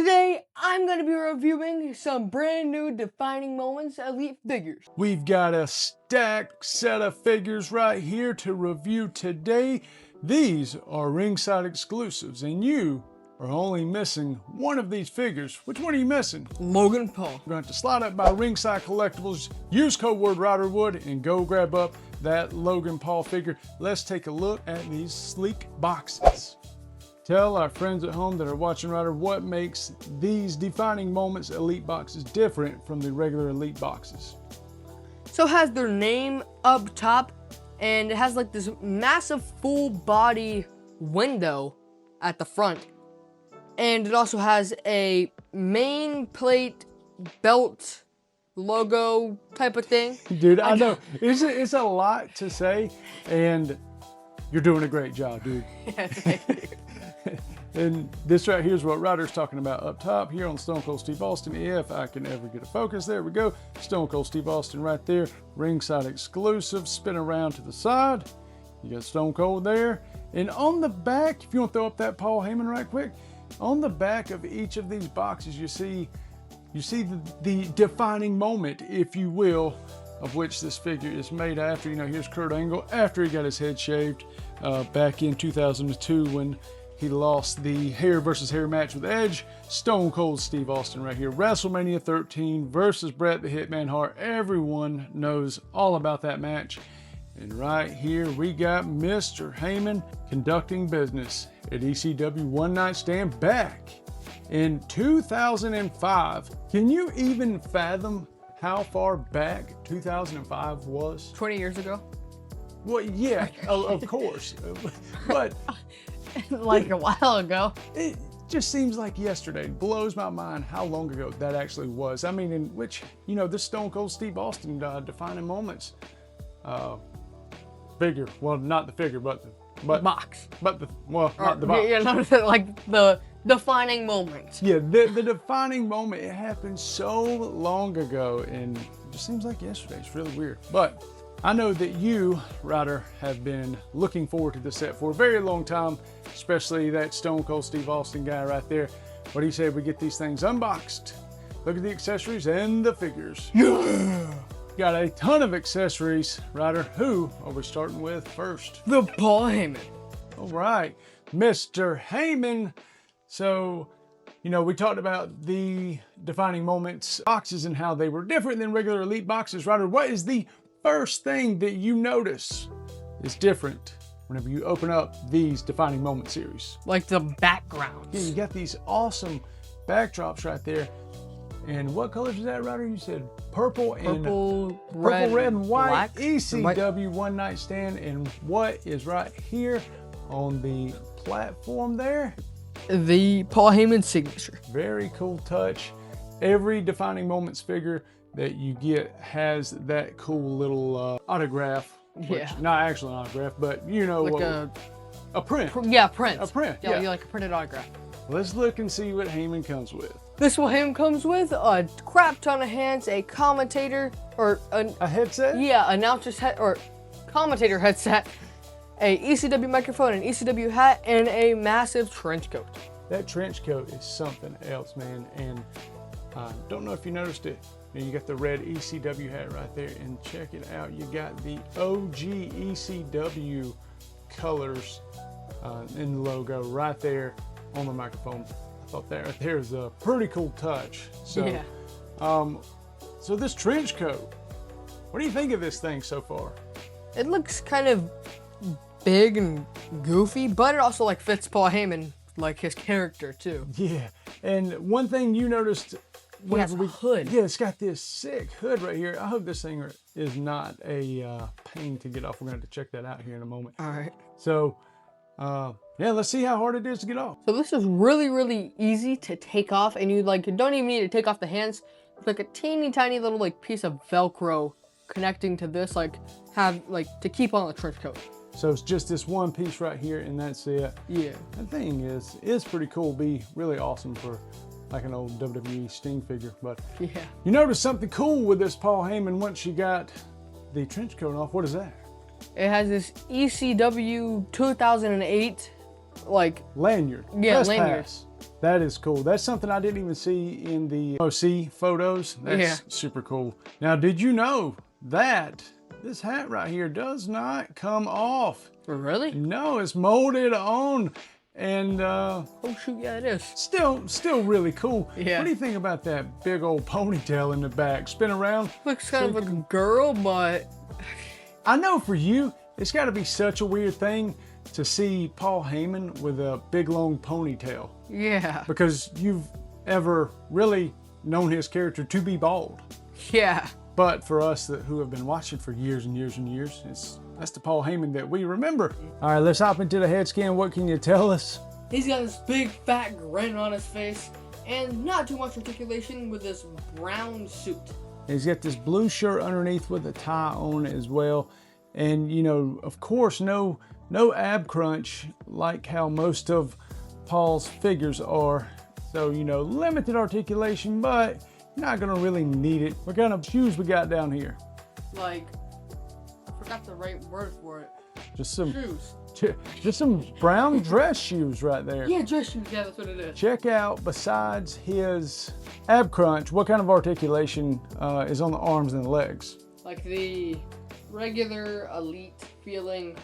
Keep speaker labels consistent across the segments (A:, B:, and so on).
A: Today, I'm going to be reviewing some brand new Defining Moments Elite figures.
B: We've got a stacked set of figures right here to review today. These are Ringside exclusives, and you are only missing one of these figures. Which one are you missing?
A: Logan Paul.
B: We're going to slide up by Ringside Collectibles, use code word Ryderwood, and go grab up that Logan Paul figure. Let's take a look at these sleek boxes. Tell our friends at home that are watching Ryder what makes these Defining Moments Elite boxes different from the regular Elite boxes.
A: So it has their name up top, and it has like this massive full body window at the front. And it also has a main plate belt logo type of thing.
B: Dude, I know. It's a lot to say, and you're doing a great job, dude.
A: Yeah, thank you.
B: And this right here is what Ryder's talking about up top here on Stone Cold Steve Austin. If I can ever get a focus, there we go. Stone Cold Steve Austin right there. Ringside exclusive. Spin around to the side. You got Stone Cold there. And on the back, if you want to throw up that Paul Heyman right quick, on the back of each of these boxes, you see the defining moment, if you will, of which this figure is made after. You know, here's Kurt Angle after he got his head shaved back in 2002 when he lost the hair versus hair match with Edge. Stone Cold Steve Austin right here. WrestleMania 13 versus Bret the Hitman Hart. Everyone knows all about that match. And right here we got Mr. Heyman conducting business at ECW One Night Stand back in 2005. Can you even fathom how far back 2005 was?
A: 20 years ago?
B: Well, yeah, of course. But
A: like a while ago.
B: It just seems like yesterday. It blows my mind how long ago that actually was. I mean, in which, you know, this Stone Cold Steve Austin Defining Moments figure. Well, not the figure, but
A: box.
B: But the, well, not the box.
A: Yeah, no, like the defining moment.
B: Yeah, the defining moment. It happened so long ago, and it just seems like yesterday. It's really weird. But I know that you, Ryder, have been looking forward to this set for a very long time, especially that Stone Cold Steve Austin guy right there. What do you say we get these things unboxed? Look at the accessories and the figures. Yeah! Got a ton of accessories. Ryder, who are we starting with first?
A: The Paul Heyman.
B: All right, Mr. Heyman. So, you know, we talked about the Defining Moments boxes and how they were different than regular Elite boxes. Ryder, what is the first thing that you notice is different whenever you open up these Defining Moment series?
A: Like the backgrounds.
B: Yeah, you got these awesome backdrops right there. And what colors is that, Ryder? You said purple, red, and white.
A: Black,
B: ECW One Night Stand. And what is right here on the platform there?
A: The Paul Heyman signature.
B: Very cool touch. Every Defining Moments figure that you get has that cool little autograph.
A: Yeah.
B: Not actually an autograph, but you know,
A: like
B: a print.
A: Yeah, print.
B: A print.
A: Yeah, like a printed autograph.
B: Let's look and see what Heyman comes with.
A: This what Heyman comes with: a crap ton of hands, a commentator or
B: a headset.
A: Yeah, announcer's head or commentator headset, a ECW microphone, an ECW hat, and a massive trench coat. That
B: trench coat is something else, man. And don't know if you noticed it. You got the red ECW hat right there, and check it out. You got the OG ECW colors in the logo right there on the microphone. I thought that right there is a pretty cool touch. So,
A: yeah.
B: So this trench coat, what do you think of this thing so far?
A: It looks kind of big and goofy, but it also like fits Paul Heyman, like his character too.
B: Yeah, and one thing you noticed.
A: He has a hood.
B: Yeah, it's got this sick hood right here. I hope this thing is not a pain to get off. We're going to have to check that out here in a moment.
A: All right.
B: So, yeah, let's see how hard it is to get off.
A: So this is really, really easy to take off, and you like don't even need to take off the hands. It's like a teeny tiny little like piece of Velcro connecting to this, like to keep on the trench coat.
B: So it's just this one piece right here, and that's it.
A: Yeah.
B: That thing is pretty cool. Be really awesome for like an old WWE Sting figure. But
A: yeah,
B: you notice something cool with this Paul Heyman once you got the trench coat off. What is that?
A: It has this ECW 2008 like
B: lanyard.
A: Yeah,
B: press
A: lanyard.
B: pass. That is cool. That's something I didn't even see in the OC photos. That's super cool. Now, did you know that this hat right here does not come off?
A: Really?
B: No, it's molded on. And
A: oh shoot, yeah, it is.
B: Still really cool.
A: Yeah.
B: What do you think about that big old ponytail in the back? Spin around.
A: Looks kind of like a girl, but
B: I know for you, it's got to be such a weird thing to see Paul Heyman with a big long ponytail.
A: Yeah.
B: Because you've ever really known his character to be bald.
A: Yeah.
B: But for us who have been watching for years and years and years, that's the Paul Heyman that we remember. All right, let's hop into the head scan. What can you tell us?
A: He's got this big fat grin on his face and not too much articulation with this brown suit.
B: He's got this blue shirt underneath with a tie on as well. And, you know, of course, no ab crunch like how most of Paul's figures are. So, you know, limited articulation, but you're not gonna really need it. What kind of shoes we got down here?
A: Like, I forgot the right word for it.
B: Just some
A: shoes.
B: Just some brown dress shoes right there.
A: Yeah, dress shoes, yeah, that's what it is.
B: Check out, besides his ab crunch, what kind of articulation is on the arms and the legs?
A: Like the regular elite feeling,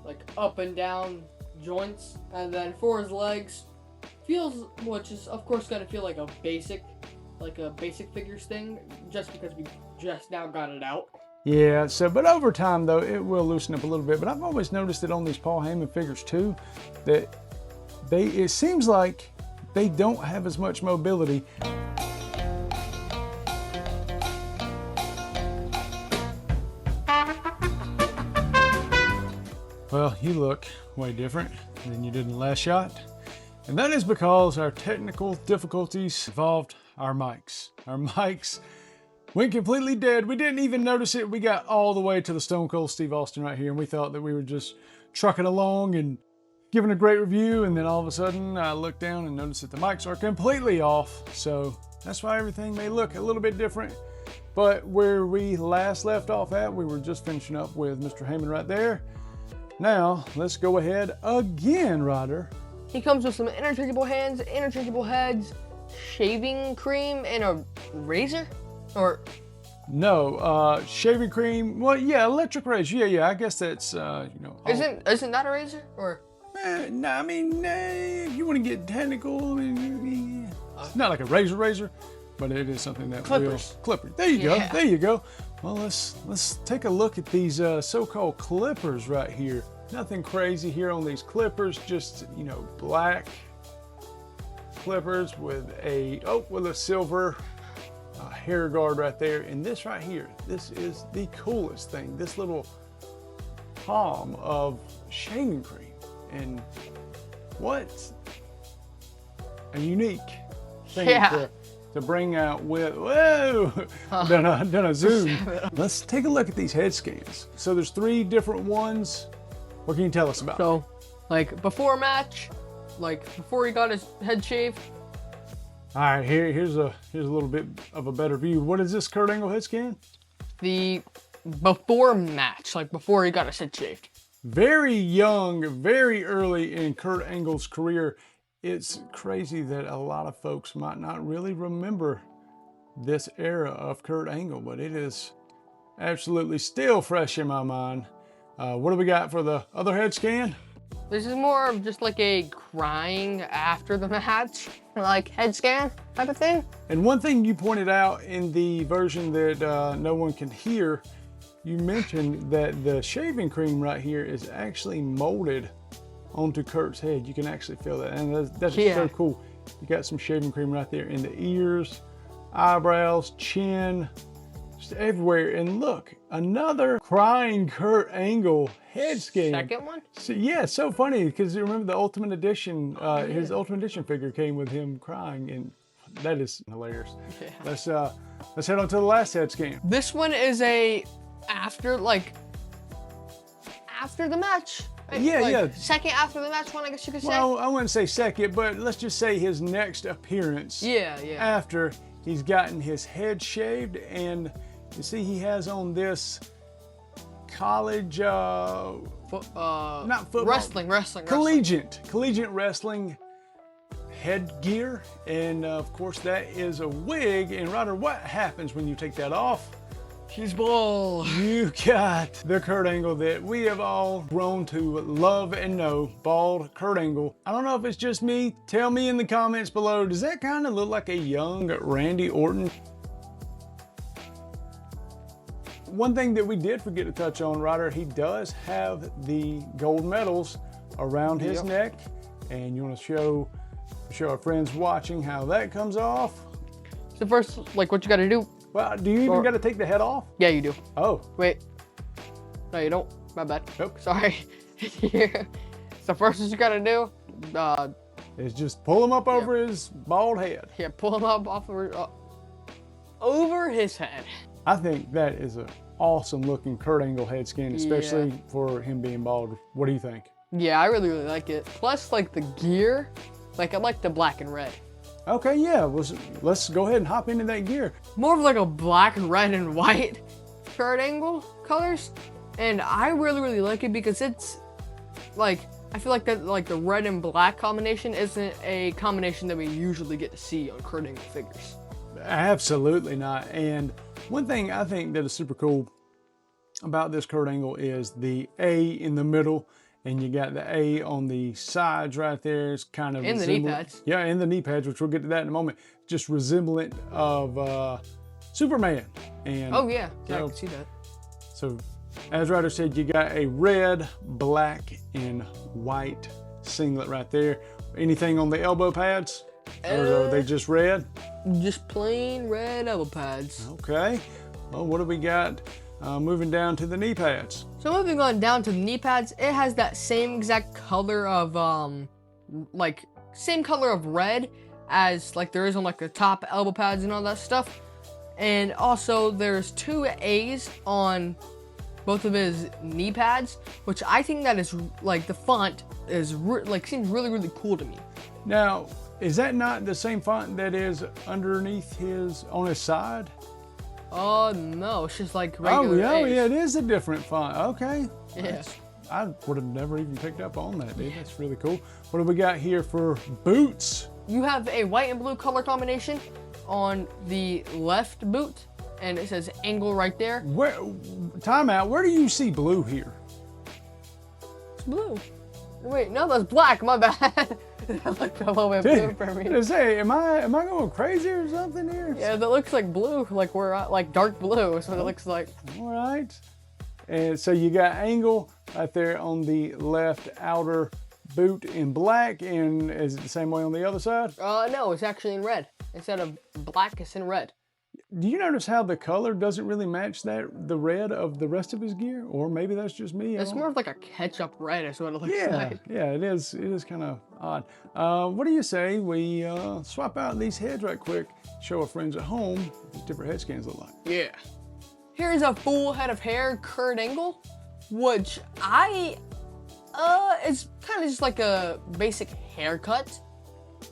A: like up and down joints, and then for his legs, feels, which is of course gonna feel like a basic figures thing, just because we just now got it out.
B: Yeah, but over time though, it will loosen up a little bit. But I've always noticed that on these Paul Heyman figures too, that it seems like they don't have as much mobility. Well, you look way different than you did in the last shot. And that is because our technical difficulties involved our mics. Our mics went completely dead. We didn't even notice it. We got all the way to the Stone Cold Steve Austin right here, and we thought that we were just trucking along and giving a great review, and then all of a sudden I looked down and noticed that the mics are completely off. So that's why everything may look a little bit different. But where we last left off at, we were just finishing up with Mr. Heyman right there. Now, let's go ahead again, Ryder.
A: He comes with some interchangeable hands, interchangeable heads, shaving cream, and a razor? Or
B: no, shaving cream. Well, yeah, electric razor. Yeah, I guess that's you know.
A: Isn't that a razor? Or
B: no, I mean, if you want to get technical, it's not like a razor, but it is something that
A: clippers.
B: Clippers. There you go. There you go. Well, let's take a look at these so-called clippers right here. Nothing crazy here on these clippers. Just, you know, black clippers with a silver hair guard right there. And this right here, this is the coolest thing. This little palm of shaving cream, and what a unique thing to bring out with, whoa, done a zoom. Let's take a look at these head scans. So there's 3 different ones. What can you tell us about?
A: So, like before match, like before he got his head shaved.
B: All right, here's a little bit of a better view. What is this Kurt Angle head scan?
A: The before match, like before he got his head shaved.
B: Very young, very early in Kurt Angle's career. It's crazy that a lot of folks might not really remember this era of Kurt Angle, but it is absolutely still fresh in my mind. What do we got for the other head scan?
A: This is more of just like a crying after the match, like head scan type of thing.
B: And one thing you pointed out in the version that no one can hear, you mentioned that the shaving cream right here is actually molded onto Kurt's head. You can actually feel that, and that's just so cool. You got some shaving cream right there in the ears, eyebrows, chin, just everywhere. And look, another crying Kurt Angle head scan.
A: Second one?
B: So, yeah, it's so funny because you remember the Ultimate Edition, his Ultimate Edition figure came with him crying, and that is hilarious. Yeah. Let's head on to the last head scan.
A: This one is a after the match.
B: Yeah.
A: Second after the match one, I guess you could say.
B: Well, I wouldn't say second, but let's just say his next appearance.
A: Yeah.
B: After he's gotten his head shaved, and you see he has on this college, not football.
A: Wrestling.
B: Collegiate wrestling headgear, and of course that is a wig. And Ryder, what happens when you take that off?
A: She's bald.
B: You got the Kurt Angle that we have all grown to love and know, bald Kurt Angle. I don't know if it's just me. Tell me in the comments below, does that kind of look like a young Randy Orton? One thing that we did forget to touch on, Ryder, he does have the gold medals around his neck. And you want to show our friends watching how that comes off?
A: So first, like, what you got to do?
B: Well, do you even got to take the head off?
A: Yeah, you do.
B: Oh.
A: Wait. No, you don't. My bad.
B: Nope.
A: Sorry. So first what you got to do
B: is just pull him up over his bald head.
A: Yeah, pull him up off over his head.
B: I think that is an awesome looking Kurt Angle head skin, especially for him being bald. What do you think?
A: Yeah, I really like it. Plus, like, the gear, like, I like the black and red.
B: Okay, yeah, let's go ahead and hop into that gear.
A: More of like a black, red, and white Kurt Angle colors. And I really like it because it's, like, I feel like that, like, the red and black combination isn't a combination that we usually get to see on Kurt Angle figures.
B: Absolutely not. And one thing I think that is super cool about this Kurt Angle is the A in the middle. And you got the A on the sides right there. It's kind of
A: in the knee pads.
B: Yeah, in the knee pads, which we'll get to that in a moment. Just resemblant of Superman. And
A: oh yeah, I can see that.
B: So, as Ryder said, you got a red, black, and white singlet right there. Anything on the elbow pads? Or are they just red?
A: Just plain red elbow pads.
B: Okay. Well, what do we got? Moving down to the knee pads.
A: So moving on down to the knee pads, it has that same exact color of like same color of red as like there is on like the top elbow pads and all that stuff. And also there's two A's on both of his knee pads, which I think that is like the font is like seems really cool to me.
B: Now, is that not the same font that is underneath on his side?
A: Oh no, it's just like regular
B: A's.
A: A's.
B: Yeah, it is a different font. Okay.
A: Yeah.
B: I would have never even picked up on that, dude. That's really cool. What do we got here for boots?
A: You have a white and blue color combination on the left boot, and it says Angle right there.
B: Time out. Where do you see blue here?
A: It's blue. Wait, no, that's black. My bad. That looked a little bit blue for me.
B: I say, am I going crazy or something here?
A: Yeah, that looks like blue. Like we're like dark blue is what it looks like.
B: All right. And so you got Angle right there on the left outer boot in black, and is it the same way on the other side?
A: No, it's actually in red. Instead of black, it's in red.
B: Do you notice how the color doesn't really match the red of the rest of his gear? Or maybe that's just me.
A: It's more of like a ketchup red is what it looks like.
B: Yeah, it is. It is kind of odd. What do you say we swap out these heads right quick, show our friends at home what these different head scans look like?
A: Yeah. Here's a full head of hair Kurt Angle, which it's kind of just like a basic haircut.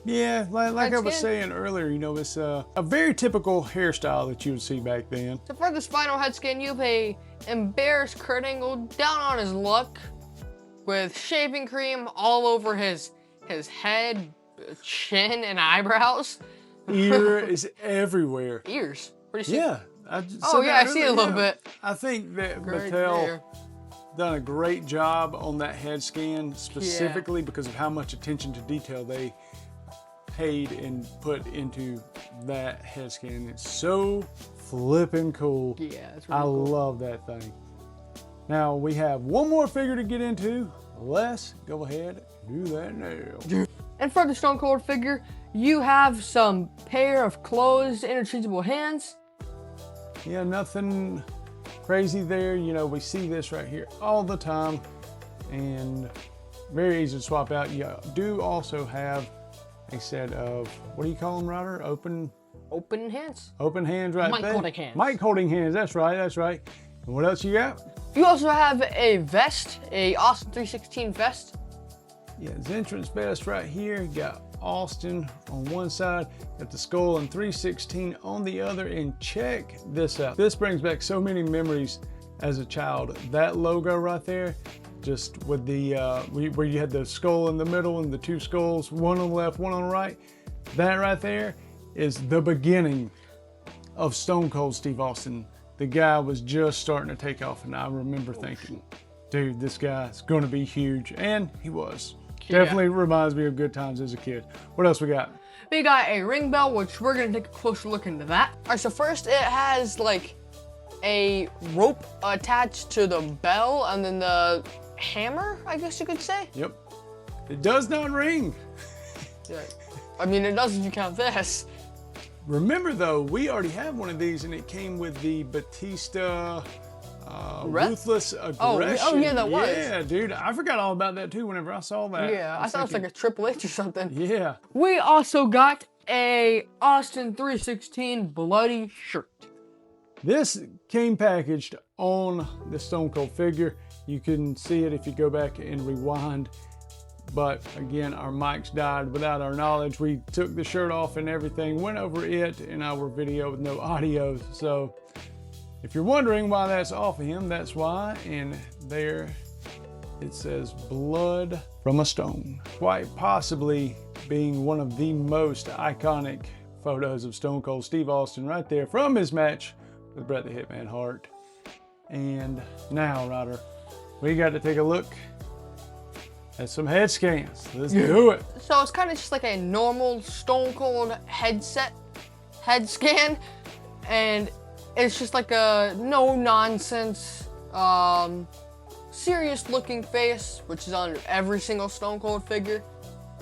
B: Yeah, like I was saying earlier, you know, it's a very typical hairstyle that you would see back then.
A: So for this final head scan, you have a embarrassed Kurt Angle down on his luck with shaving cream all over his head, chin, and eyebrows.
B: Ear is everywhere.
A: Ears? Where do you see?
B: Yeah.
A: I see it a little bit.
B: I think that Mattel done a great job on that head scan, specifically because of how much attention to detail they paid and put into that head scan. It's so flippin' cool.
A: Yeah, it's really cool.
B: I love that thing. Now we have one more figure to get into. Let's go ahead and do that now.
A: And for the Stone Cold figure, you have some pair of closed interchangeable hands.
B: Yeah, nothing crazy there. You know, we see this right here all the time and very easy to swap out. You do also have a set of, what do you call them, Ryder? Open
A: hands?
B: Open hands right there.
A: Mic holding hands.
B: Mic holding hands, that's right. And what else you got?
A: You also have a vest, a Austin 316 vest.
B: Yeah, his entrance vest right here. You got Austin on one side, got the skull and 316 on the other, and check this out. This brings back so many memories as a child. That logo right there, just with the, where you had the skull in the middle and the two skulls, one on the left, one on the right. That right there is the beginning of Stone Cold Steve Austin. The guy was just starting to take off, and I remember thinking, dude, this guy's gonna be huge, and he was. Definitely reminds me of good times as a kid. What else we got?
A: We got a ring bell, which we're gonna take a closer look into that. All right, so first it has like a rope attached to the bell, and then the hammer, I guess you could say.
B: Yep. It does not ring.
A: Yeah. I mean, it does if you count this.
B: Remember though, we already have one of these, and it came with the Batista Ruthless Aggression.
A: Oh yeah, that was.
B: Yeah, dude, I forgot all about that too whenever I saw that.
A: Yeah, I thought it was like a Triple H or something.
B: Yeah.
A: We also got a Austin 316 bloody shirt.
B: This came packaged on the Stone Cold figure. You can see it if you go back and rewind. But again, our mics died without our knowledge. We took the shirt off and everything, went over it in our video with no audio. So if you're wondering why that's off of him, that's why. And there it says blood from a stone. Quite possibly being one of the most iconic photos of Stone Cold Steve Austin right there from his match with Bret the Hitman Hart. And now, Ryder, we got to take a look at some head scans. Let's do it.
A: So it's kind of just like a normal Stone Cold head scan, and it's just like a no nonsense, serious looking face, which is on every single Stone Cold figure.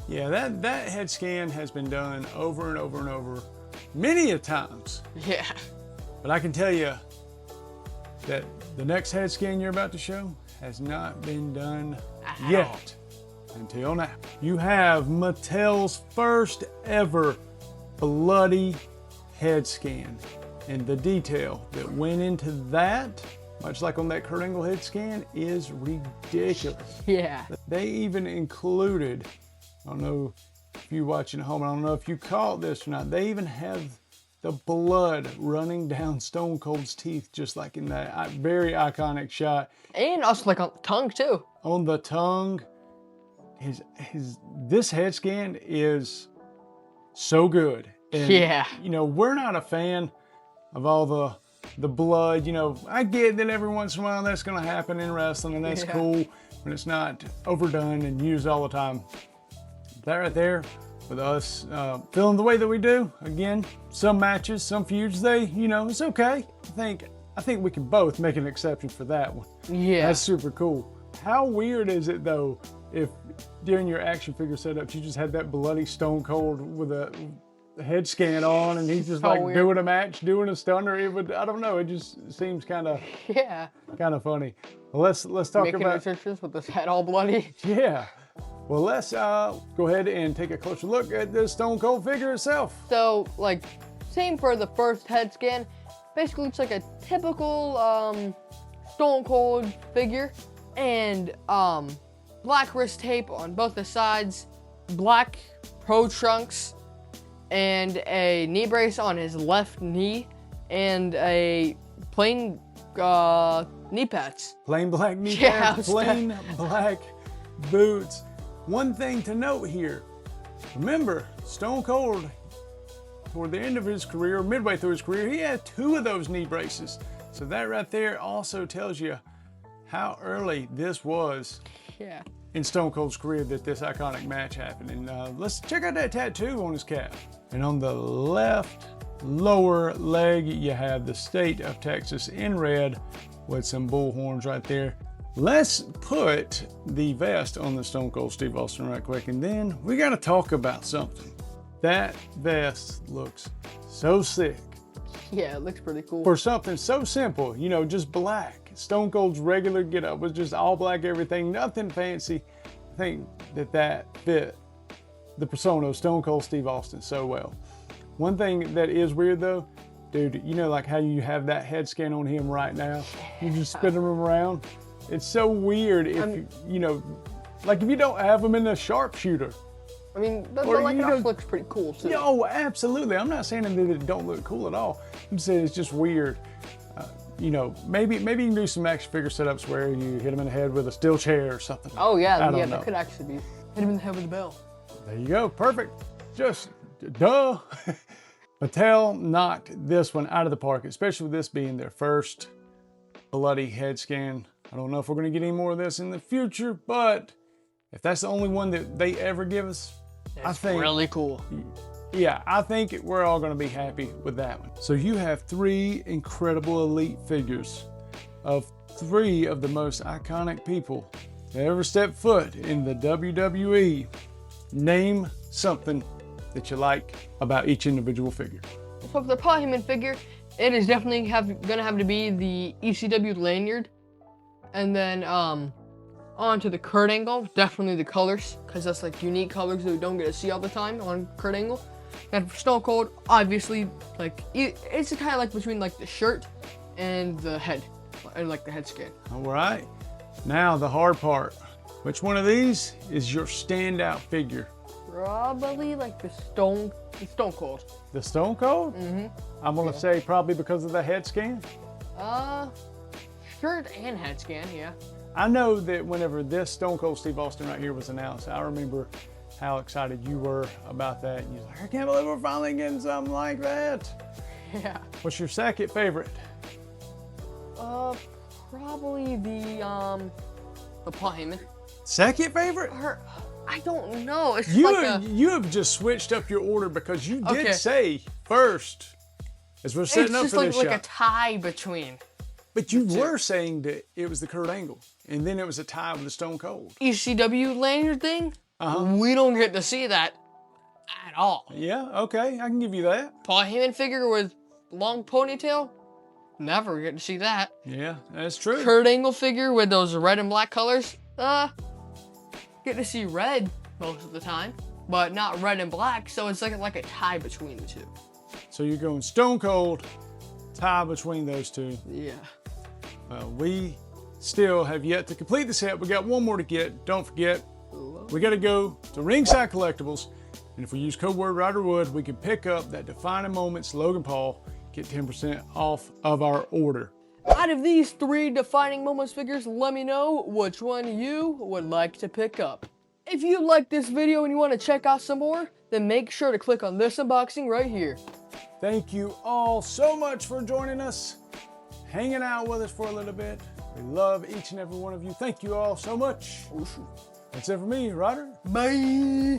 B: Yeah, that head scan has been done over and over and over many a times.
A: Yeah.
B: But I can tell you that the next head scan you're about to show has not been done yet. Until now. You have Mattel's first ever bloody head scan. And the detail that went into that, much like on that Kurt Angle head scan, is ridiculous.
A: Yeah.
B: They even included, I don't know if you watching at home, I don't know if you caught this or not, they even have the blood running down Stone Cold's teeth, just like in that very iconic shot.
A: And also like on the tongue too. On
B: the tongue. This head scan is so good. And,
A: yeah.
B: You know, we're not a fan of all the blood. You know, I get that every once in a while that's going to happen in wrestling, and that's cool when it's not overdone and used all the time. That right there, with us feeling the way that we do, again, some matches, some feuds, it's okay. I think we can both make an exception for that one.
A: Yeah.
B: That's super cool. How weird is it though if during your action figure setups you just had that bloody Stone Cold with a head scan on, and he's just so like weird. Doing a match, doing a stunner? It would, I don't know, it just seems kind of funny. Well, let's talk
A: making
B: about
A: exceptions with this head all bloody.
B: Yeah. Well, let's go ahead and take a closer look at the Stone Cold figure itself.
A: So, like, same for the first head scan. Basically, it's like a typical Stone Cold figure, and black wrist tape on both the sides, black pro trunks, and a knee brace on his left knee, and a plain knee pads.
B: Plain black knee pads, plain black boots. One thing to note here, remember, Stone Cold, toward the end of his career, midway through his career, he had 2 of those knee braces. So that right there also tells you how early this was in Stone Cold's career that this iconic match happened. And let's check out that tattoo on his calf. And on the left lower leg, you have the state of Texas in red with some bull horns right there. Let's put the vest on the Stone Cold Steve Austin right quick, and then we got to talk about something. That vest looks so sick.
A: Yeah, it looks pretty cool.
B: For something so simple, you know, just black. Stone Cold's regular getup was just all black everything, nothing fancy. I think that fit the persona of Stone Cold Steve Austin so well. One thing that is weird though, dude, you know, like how you have that head scan on him right now, you just spin him around. It's so weird if you know, like if you don't have him in the sharpshooter.
A: I mean, but like it also looks pretty cool too.
B: Oh, absolutely. I'm not saying that it don't look cool at all. I'm saying it's just weird. you know, maybe you can do some action figure setups where you hit them in the head with a steel chair or something.
A: Oh yeah,
B: I don't know.
A: that could actually be. Hit him in the head with a bell.
B: There you go, perfect. Just duh. Mattel knocked this one out of the park, especially with this being their first bloody head scan. I don't know if we're gonna get any more of this in the future, but if that's the only one that they ever give us, I think
A: really cool.
B: Yeah, I think we're all gonna be happy with that one. So you have 3 incredible elite figures of 3 of the most iconic people that ever stepped foot in the WWE. Name something that you like about each individual figure.
A: So for the Paul Heyman figure, it is definitely gonna have to be the ECW lanyard, and then onto the Kurt Angle, definitely the colors, because that's like unique colors that we don't get to see all the time on Kurt Angle. And for Stone Cold, obviously, like it's kind of like between like the shirt and the head, and like the head scan.
B: All right, now the hard part. Which one of these is your standout figure?
A: Probably like the Stone Cold.
B: The Stone Cold?
A: Mm-hmm.
B: I'm gonna say probably because of the head scan.
A: Shirt and head scan, yeah.
B: I know that whenever this Stone Cold Steve Austin right here was announced, I remember how excited you were about that. You're like, I can't believe we're finally getting something like that.
A: Yeah.
B: What's your second favorite?
A: Probably the Paul Heyman.
B: Second favorite?
A: Or, I don't know. It's
B: You,
A: like
B: you have just switched up your order because you did
A: Okay.
B: say first, as we're setting up
A: it's
B: for
A: just
B: this
A: like
B: shot.
A: a tie between
B: But you were saying that it was the Kurt Angle, and then it was a tie with the Stone Cold.
A: ECW lanyard thing. We don't get to see that at all.
B: Yeah, okay, I can give you that.
A: Paul Heyman figure with long ponytail. Never get to see that.
B: Yeah, that's true.
A: Kurt Angle figure with those red and black colors. Get to see red most of the time, but not red and black. So it's like a tie between the two.
B: So you're going Stone Cold, tie between those two.
A: Yeah.
B: Well, we still have yet to complete the set. We got one more to get. Don't forget, we got to go to Ringside Collectibles, and if we use code word Ryderwood, we can pick up that Defining Moments Logan Paul, get 10% off of our order.
A: Out of these 3 Defining Moments figures, let me know which one you would like to pick up. If you like this video and you want to check out some more, then make sure to click on this unboxing right here.
B: Thank you all so much for joining us, hanging out with us for a little bit. We love each and every one of you. Thank you all so much. That's it for me, Ryder.
A: Bye.